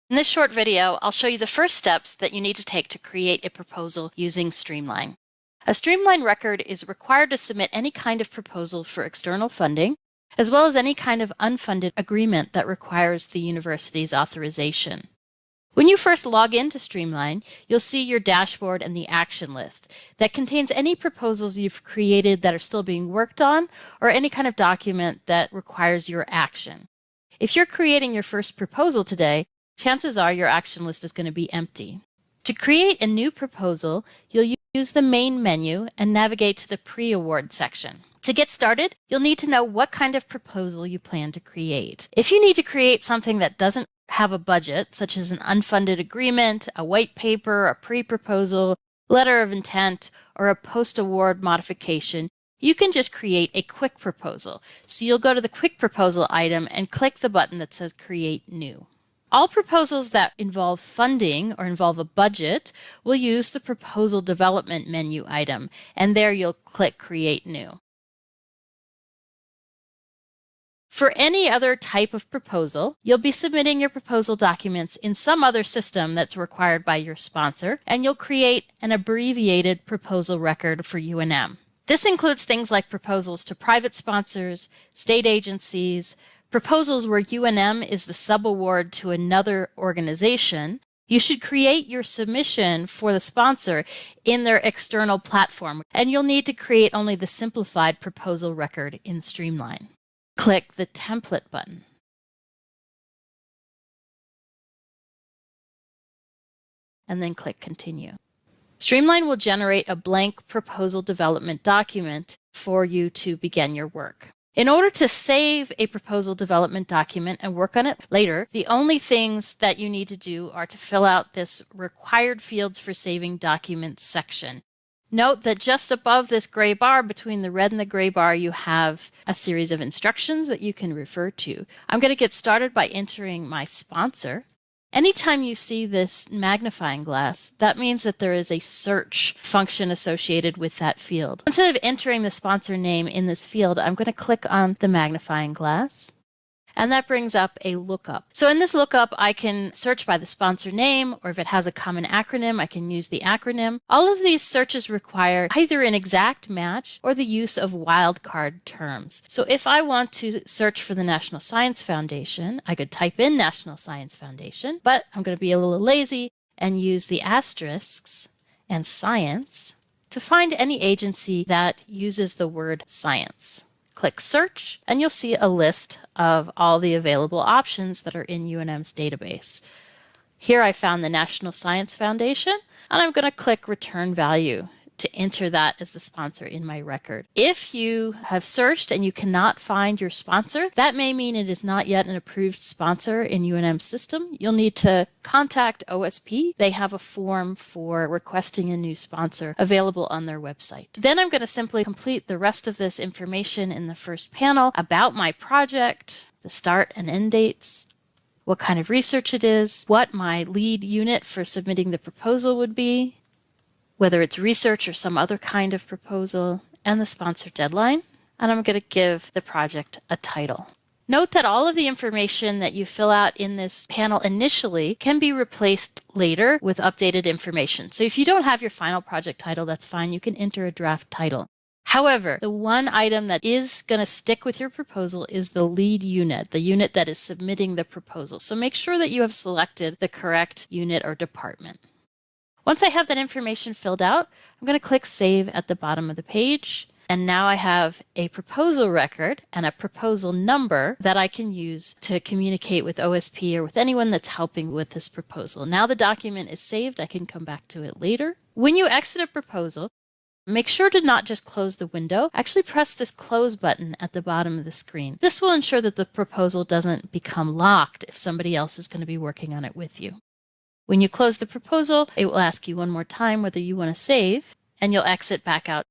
In this short video, I'll show you the first steps that you need to take to create a proposal using Streamline. A Streamline record is required to submit any kind of proposal for external funding, as well as any kind of unfunded agreement that requires the university's authorization. When you first log into Streamline, you'll see your dashboard and the action list that contains any proposals you've created that are still being worked on, or any kind of document that requires your action. If you're creating your first proposal today, chances are your action list is going to be empty. To create a new proposal, you'll use the main menu and navigate to the pre-award section. To get started, you'll need to know what kind of proposal you plan to create. If you need to create something that doesn't have a budget, such as an unfunded agreement, a white paper, a pre-proposal, letter of intent, or a post-award modification, you can just create a quick proposal. So you'll go to the quick proposal item and click the button that says Create New. All proposals that involve funding or involve a budget will use the Proposal Development menu item, and there you'll click Create New. For any other type of proposal, you'll be submitting your proposal documents in some other system that's required by your sponsor, and you'll create an abbreviated proposal record for UNM. This includes things like proposals to private sponsors, state agencies, proposals where UNM is the subaward to another organization. You should create your submission for the sponsor in their external platform, and you'll need to create only the simplified proposal record in Streamline. Click the Template button. And then click Continue. Streamline will generate a blank proposal development document for you to begin your work. In order to save a proposal development document and work on it later, the only things that you need to do are to fill out this Required Fields for Saving Documents section. Note that just above this gray bar, between the red and the gray bar, you have a series of instructions that you can refer to. I'm going to get started by entering my sponsor. Anytime you see this magnifying glass, that means that there is a search function associated with that field. Instead of entering the sponsor name in this field, I'm going to click on the magnifying glass, and that brings up a lookup. So in this lookup, I can search by the sponsor name, or if it has a common acronym, I can use the acronym. All of these searches require either an exact match or the use of wildcard terms. So if I want to search for the National Science Foundation, I could type in National Science Foundation, but I'm going to be a little lazy and use the asterisks and science to find any agency that uses the word science. Click Search, and you'll see a list of all the available options that are in UNM's database. Here I found the National Science Foundation, and I'm going to click Return Value to enter that as the sponsor in my record. If you have searched and you cannot find your sponsor, that may mean it is not yet an approved sponsor in UNM's system. You'll need to contact OSP. They have a form for requesting a new sponsor available on their website. Then I'm going to simply complete the rest of this information in the first panel about my project, the start and end dates, what kind of research it is, what my lead unit for submitting the proposal would be, whether it's research or some other kind of proposal, and the sponsor deadline. And I'm going to give the project a title. Note that all of the information that you fill out in this panel initially can be replaced later with updated information. So if you don't have your final project title, that's fine. You can enter a draft title. However, the one item that is going to stick with your proposal is the lead unit, the unit that is submitting the proposal. So make sure that you have selected the correct unit or department. Once I have that information filled out, I'm going to click Save at the bottom of the page. And now I have a proposal record and a proposal number that I can use to communicate with OSP or with anyone that's helping with this proposal. Now the document is saved. I can come back to it later. When you exit a proposal, make sure to not just close the window. Actually press this Close button at the bottom of the screen. This will ensure that the proposal doesn't become locked if somebody else is going to be working on it with you. When you close the proposal, it will ask you one more time whether you want to save, and you'll exit back out